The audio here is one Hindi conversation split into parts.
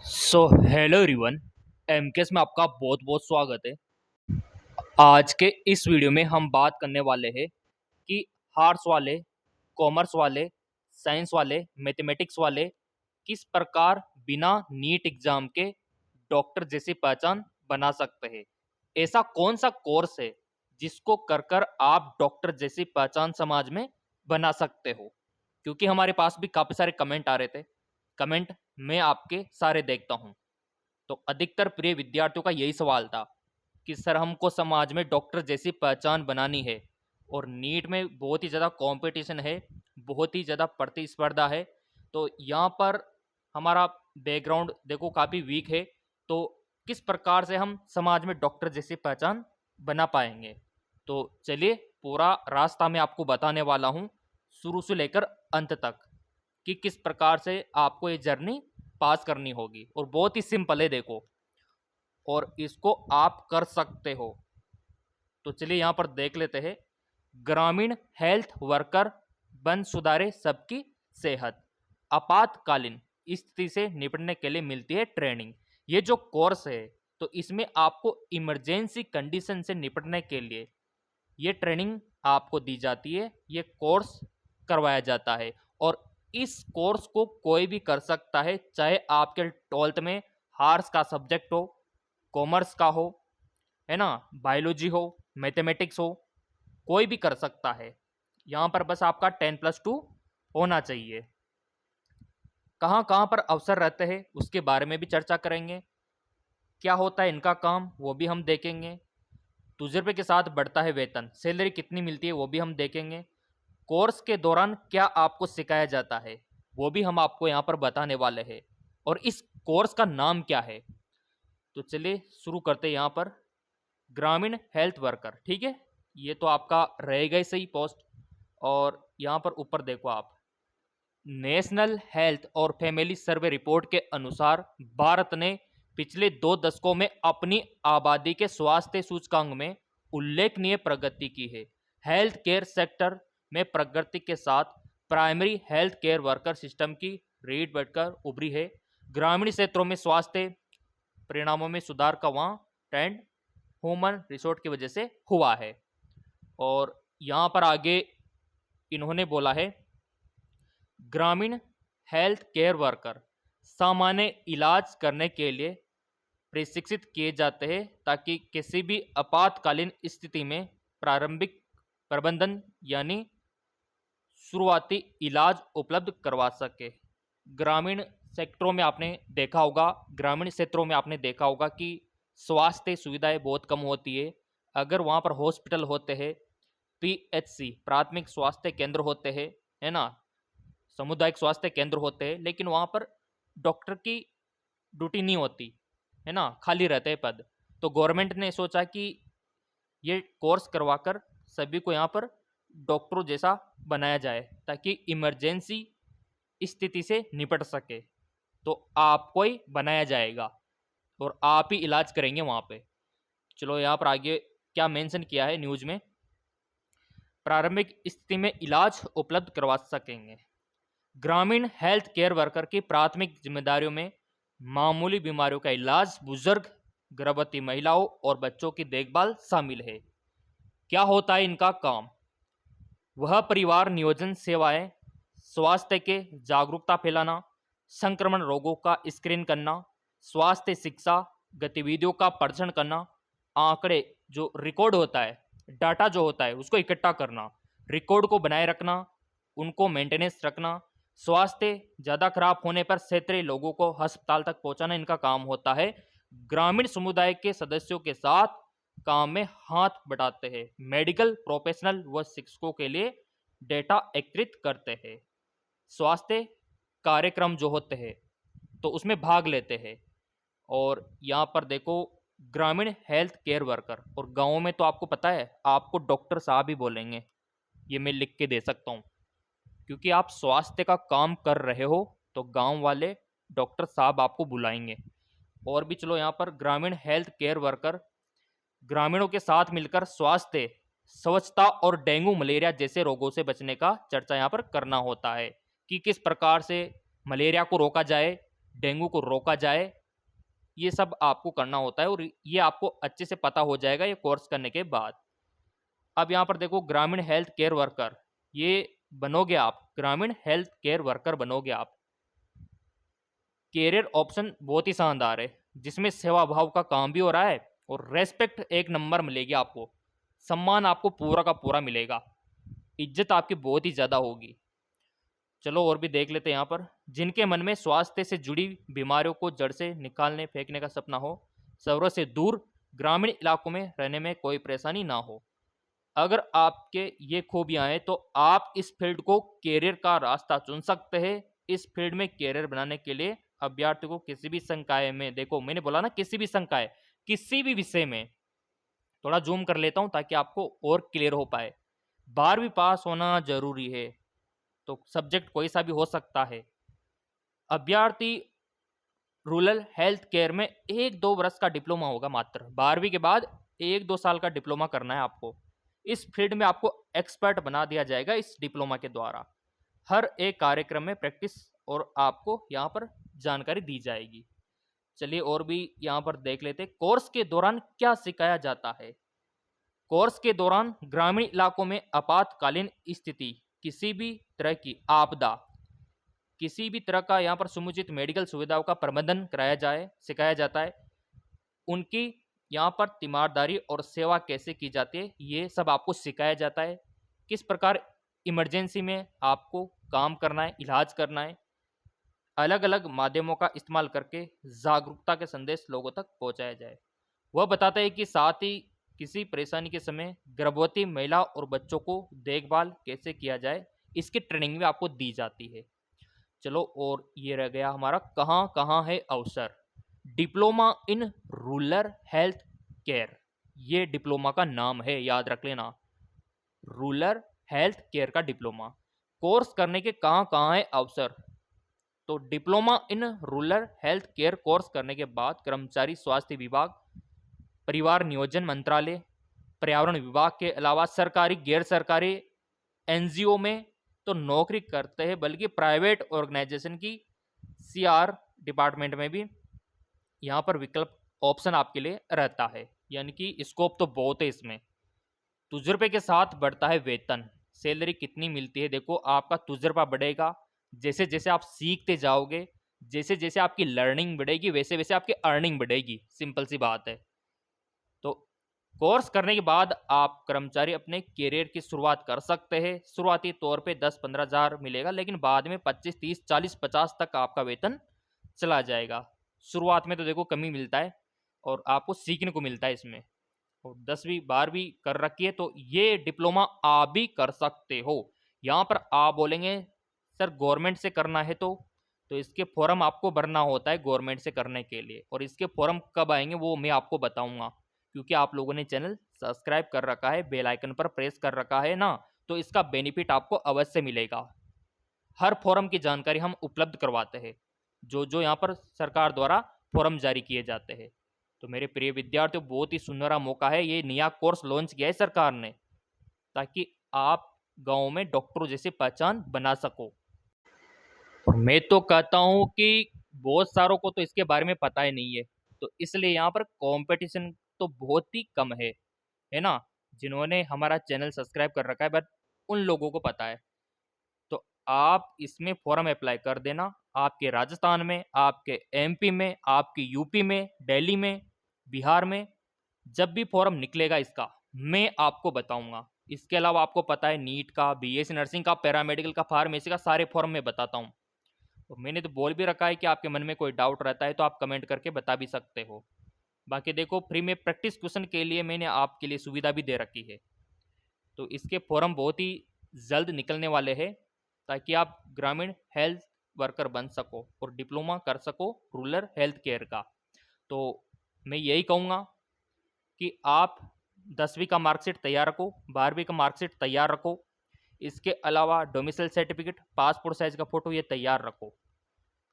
So hello everyone. एमकेएस में आपका बहुत बहुत स्वागत है। आज के इस वीडियो में हम बात करने वाले हैं कि आर्ट्स वाले, कॉमर्स वाले, साइंस वाले, मैथमेटिक्स वाले किस प्रकार बिना नीट एग्जाम के डॉक्टर जैसी पहचान बना सकते हैं। ऐसा कौन सा कोर्स है जिसको कर कर आप डॉक्टर जैसी पहचान समाज में बना सकते हो। क्योंकि हमारे पास भी काफ़ी सारे कमेंट आ रहे थे, कमेंट मैं आपके सारे देखता हूँ। तो अधिकतर प्रिय विद्यार्थियों का यही सवाल था कि सर हमको समाज में डॉक्टर जैसी पहचान बनानी है और नीट में बहुत ही ज़्यादा कंपटीशन है, बहुत ही ज़्यादा प्रतिस्पर्धा है। तो यहाँ पर हमारा बैकग्राउंड देखो काफ़ी वीक है। तो किस प्रकार से हम समाज में डॉक्टर जैसी पहचान बना पाएंगे। तो चलिए पूरा रास्ता मैं आपको बताने वाला हूँ, शुरू से लेकर अंत तक, कि किस प्रकार से आपको ये जर्नी पास करनी होगी। और बहुत ही सिंपल है देखो, और इसको आप कर सकते हो। तो चलिए यहाँ पर देख लेते हैं। ग्रामीण हेल्थ वर्कर बन सुधारे सबकी सेहत, आपातकालीन स्थिति से निपटने के लिए मिलती है ट्रेनिंग। ये जो कोर्स है तो इसमें आपको इमरजेंसी कंडीशन से निपटने के लिए ये ट्रेनिंग आपको दी जाती है, ये कोर्स करवाया जाता है। और इस कोर्स को कोई भी कर सकता है, चाहे आपके 12th में आर्ट्स का सब्जेक्ट हो, कॉमर्स का हो, है ना, बायोलॉजी हो, मैथमेटिक्स हो, कोई भी कर सकता है। यहाँ पर बस आपका 10+2 होना चाहिए। कहाँ कहाँ पर अवसर रहते हैं उसके बारे में भी चर्चा करेंगे। क्या होता है इनका काम वो भी हम देखेंगे। तजुर्बे के साथ बढ़ता है वेतन, सैलरी कितनी मिलती है वो भी हम देखेंगे। कोर्स के दौरान क्या आपको सिखाया जाता है वो भी हम आपको यहाँ पर बताने वाले हैं। और इस कोर्स का नाम क्या है। तो चलिए शुरू करते हैं। यहाँ पर ग्रामीण हेल्थ वर्कर, ठीक है, ये तो आपका रहेगा ही सही पोस्ट। और यहाँ पर ऊपर देखो आप, नेशनल हेल्थ और फैमिली सर्वे रिपोर्ट के अनुसार भारत ने पिछले 2 दशकों में अपनी आबादी के स्वास्थ्य सूचकांक में उल्लेखनीय प्रगति की है। हेल्थ केयर सेक्टर में प्रगति के साथ primary health care worker system की रीढ़ बढ़कर उभरी है। ग्रामीण क्षेत्रों में स्वास्थ्य परिणामों में सुधार का वहाँ ट्रेंड ह्यूमन रिसोर्ट की वजह से हुआ है। और यहाँ पर आगे इन्होंने बोला है, ग्रामीण हेल्थ केयर वर्कर सामान्य इलाज करने के लिए प्रशिक्षित किए जाते हैं ताकि किसी भी आपातकालीन स्थिति में प्रारंभिक प्रबंधन यानी शुरुआती इलाज उपलब्ध करवा सके। ग्रामीण सेक्टरों में आपने देखा होगा, ग्रामीण क्षेत्रों में आपने देखा होगा कि स्वास्थ्य सुविधाएं बहुत कम होती है। अगर वहाँ पर हॉस्पिटल होते हैं, पीएचसी प्राथमिक स्वास्थ्य केंद्र होते हैं, है ना, सामुदायिक स्वास्थ्य केंद्र होते हैं, लेकिन वहाँ पर डॉक्टर की ड्यूटी नहीं होती है ना, खाली रहते हैं पद। तो गवर्नमेंट ने सोचा कि ये कोर्स करवाकर सभी को यहाँ पर डॉक्टरों जैसा बनाया जाए ताकि इमरजेंसी स्थिति से निपट सके। तो आपको ही बनाया जाएगा और आप ही इलाज करेंगे वहाँ पे। चलो यहाँ पर आगे क्या मेंशन किया है न्यूज़ में, प्रारंभिक स्थिति में इलाज उपलब्ध करवा सकेंगे। ग्रामीण हेल्थ केयर वर्कर की प्राथमिक जिम्मेदारियों में मामूली बीमारियों का इलाज, बुजुर्ग, गर्भवती महिलाओं और बच्चों की देखभाल शामिल है। क्या होता है इनका काम। वह परिवार नियोजन सेवाएं, स्वास्थ्य के जागरूकता फैलाना, संक्रमण रोगों का स्क्रीन करना, स्वास्थ्य शिक्षा गतिविधियों का प्रदर्शन करना, आंकड़े जो रिकॉर्ड होता है, डाटा जो होता है उसको इकट्ठा करना, रिकॉर्ड को बनाए रखना, उनको मेंटेनेंस रखना, स्वास्थ्य ज़्यादा खराब होने पर क्षेत्रीय लोगों को अस्पताल तक पहुंचाना इनका काम होता है। ग्रामीण समुदाय के सदस्यों के साथ काम में हाथ बटाते हैं, मेडिकल प्रोफेशनल व शिक्षकों के लिए डेटा एकत्रित करते हैं, स्वास्थ्य कार्यक्रम जो होते हैं तो उसमें भाग लेते हैं। और यहाँ पर देखो, ग्रामीण हेल्थ केयर वर्कर, और गाँव में तो आपको पता है आपको डॉक्टर साहब ही बोलेंगे, ये मैं लिख के दे सकता हूँ, क्योंकि आप स्वास्थ्य का काम कर रहे हो तो गांव वाले डॉक्टर साहब आपको बुलाएंगे। और भी चलो यहाँ पर ग्रामीण हेल्थ केयर वर्कर ग्रामीणों के साथ मिलकर स्वास्थ्य, स्वच्छता और डेंगू मलेरिया जैसे रोगों से बचने का चर्चा यहाँ पर करना होता है कि किस प्रकार से मलेरिया को रोका जाए, डेंगू को रोका जाए, ये सब आपको करना होता है और ये आपको अच्छे से पता हो जाएगा ये कोर्स करने के बाद। अब यहाँ पर देखो ग्रामीण हेल्थ केयर वर्कर, ये बनोगे आप, ग्रामीण हेल्थ केयर वर्कर बनोगे आप। कैरियर ऑप्शन बहुत ही शानदार है, जिसमें सेवा भाव का काम भी हो रहा है और रेस्पेक्ट एक नंबर मिलेगी आपको, सम्मान आपको पूरा का पूरा मिलेगा, इज्जत आपकी बहुत ही ज़्यादा होगी। चलो और भी देख लेते हैं यहाँ पर। जिनके मन में स्वास्थ्य से जुड़ी बीमारियों को जड़ से निकालने फेंकने का सपना हो, शहरों से दूर ग्रामीण इलाकों में रहने में कोई परेशानी ना हो, अगर आपके ये खूबियां हैं तो आप इस फील्ड को कैरियर का रास्ता चुन सकते हैं। इस फील्ड में कैरियर बनाने के लिए अभ्यर्थी को किसी भी संकाय में, देखो मैंने बोला ना किसी भी संकाय, किसी भी विषय में, थोड़ा जूम कर लेता हूं ताकि आपको और क्लियर हो पाए। 12वीं पास होना जरूरी है, तो सब्जेक्ट कोई सा भी हो सकता है। अभ्यर्थी रूरल हेल्थ केयर में 1-2 वर्ष का डिप्लोमा होगा मात्र, 12वीं के बाद 1-2 साल का डिप्लोमा करना है आपको। इस फील्ड में आपको एक्सपर्ट बना दिया जाएगा इस डिप्लोमा के द्वारा। हर एक कार्यक्रम में प्रैक्टिस और आपको यहाँ पर जानकारी दी जाएगी। चलिए और भी यहाँ पर देख लेते हैं कोर्स के दौरान क्या सिखाया जाता है। कोर्स के दौरान ग्रामीण इलाकों में आपातकालीन स्थिति, किसी भी तरह की आपदा, किसी भी तरह का यहाँ पर समुचित मेडिकल सुविधाओं का प्रबंधन कराया जाए, सिखाया जाता है। उनकी यहाँ पर तीमारदारी और सेवा कैसे की जाती है, ये सब आपको सिखाया जाता है। किस प्रकार इमरजेंसी में आपको काम करना है, इलाज करना है। अलग अलग माध्यमों का इस्तेमाल करके जागरूकता के संदेश लोगों तक पहुंचाया जाए। वह बताता है कि साथ ही किसी परेशानी के समय गर्भवती महिला और बच्चों को देखभाल कैसे किया जाए, इसकी ट्रेनिंग भी आपको दी जाती है। चलो और ये रह गया हमारा कहाँ कहाँ है अवसर। Diploma in rural health care, ये डिप्लोमा का नाम है, याद रख लेना, रूरल हेल्थ केयर का डिप्लोमा। कोर्स करने के कहाँ कहाँ है अवसर, तो diploma in rural health care course करने के बाद कर्मचारी स्वास्थ्य विभाग, परिवार नियोजन मंत्रालय, पर्यावरण विभाग के अलावा सरकारी गैर सरकारी एनजीओ में तो नौकरी करते हैं, बल्कि प्राइवेट ऑर्गेनाइजेशन की सीआर डिपार्टमेंट में भी यहाँ पर विकल्प ऑप्शन आपके लिए रहता है। यानी कि स्कोप तो बहुत है इसमें। तजुर्बे के साथ बढ़ता है वेतन, सैलरी कितनी मिलती है, देखो आपका तजुर्बा बढ़ेगा, जैसे जैसे आप सीखते जाओगे, जैसे जैसे आपकी लर्निंग बढ़ेगी, वैसे वैसे आपकी अर्निंग बढ़ेगी, सिंपल सी बात है। तो कोर्स करने के बाद आप कर्मचारी अपने करियर की शुरुआत कर सकते हैं। शुरुआती तौर पे 10-15 हज़ार मिलेगा, लेकिन बाद में 25-30-40-50 तक आपका वेतन चला जाएगा। शुरुआत में तो देखो कम ही मिलता है और आपको सीखने को मिलता है इसमें। और 10वीं 12वीं कर रखी है तो ये डिप्लोमा आप भी कर सकते हो। यहाँ पर आप बोलेंगे सर गवर्नमेंट से करना है तो इसके फॉर्म आपको भरना होता है गवर्नमेंट से करने के लिए, और इसके फॉर्म कब आएंगे वो मैं आपको बताऊंगा, क्योंकि आप लोगों ने चैनल सब्सक्राइब कर रखा है, बेल आइकन पर प्रेस कर रखा है ना, तो इसका बेनिफिट आपको अवश्य मिलेगा। हर फॉर्म की जानकारी हम उपलब्ध करवाते हैं, जो जो यहाँ पर सरकार द्वारा फॉर्म जारी किए जाते हैं। तो मेरे प्रिय विद्यार्थियों, बहुत ही सुनहरा मौका है, ये नया कोर्स लॉन्च किया है सरकार ने, ताकि आप गांव में डॉक्टरों जैसी पहचान बना सको। और मैं तो कहता हूँ कि बहुत सारों को तो इसके बारे में पता ही नहीं है, तो इसलिए यहाँ पर कंपटीशन तो बहुत ही कम है ना, जिन्होंने हमारा चैनल सब्सक्राइब कर रखा है, बट उन लोगों को पता है। तो आप इसमें फॉर्म अप्लाई कर देना, आपके राजस्थान में, आपके एमपी में, आपकी यूपी में, दिल्ली में, बिहार में, जब भी फॉर्म निकलेगा इसका मैं आपको बताऊंगा। इसके अलावा आपको पता है नीट का, बीएससी नर्सिंग का, पैरामेडिकल का, फार्मेसी का, सारे फॉर्म मैं बताता हूँ। और मैंने तो बोल भी रखा है कि आपके मन में कोई डाउट रहता है तो आप कमेंट करके बता भी सकते हो। बाकी देखो फ्री में प्रैक्टिस क्वेश्चन के लिए मैंने आपके लिए सुविधा भी दे रखी है, तो इसके फॉर्म बहुत ही जल्द निकलने वाले हैं, ताकि आप ग्रामीण हेल्थ वर्कर बन सको और डिप्लोमा कर सको रूरल हेल्थ केयर का। तो मैं यही कहूँगा कि आप 10वीं का मार्कशीट तैयार रखो, 12वीं का मार्कशीट तैयार रखो, इसके अलावा डोमिसाइल सर्टिफिकेट, पासपोर्ट साइज का फ़ोटो ये तैयार रखो।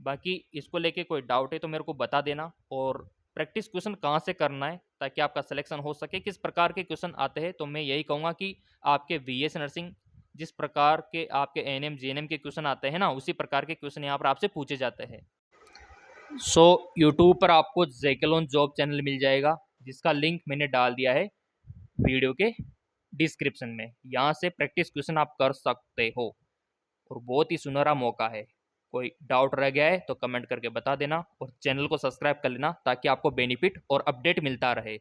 बाकी इसको लेके कोई डाउट है तो मेरे को बता देना, और प्रैक्टिस क्वेश्चन कहाँ से करना है ताकि आपका सिलेक्शन हो सके, किस प्रकार के क्वेश्चन आते हैं, तो मैं यही कहूँगा कि आपके बीएस नर्सिंग जिस प्रकार के आपके एएनएम जीएनएम के क्वेश्चन आते हैं ना, उसी प्रकार के क्वेश्चन यहाँ पर आपसे पूछे जाते हैं। सो यूट्यूब पर आपको जैकलॉन जॉब चैनल मिल जाएगा, जिसका लिंक मैंने डाल दिया है वीडियो के डिस्क्रिप्शन में। यहाँ से प्रैक्टिस क्वेश्चन आप कर सकते हो और बहुत ही सुनहरा मौका है। कोई डाउट रह गया है तो कमेंट करके बता देना और चैनल को सब्सक्राइब कर लेना ताकि आपको बेनिफिट और अपडेट मिलता रहे।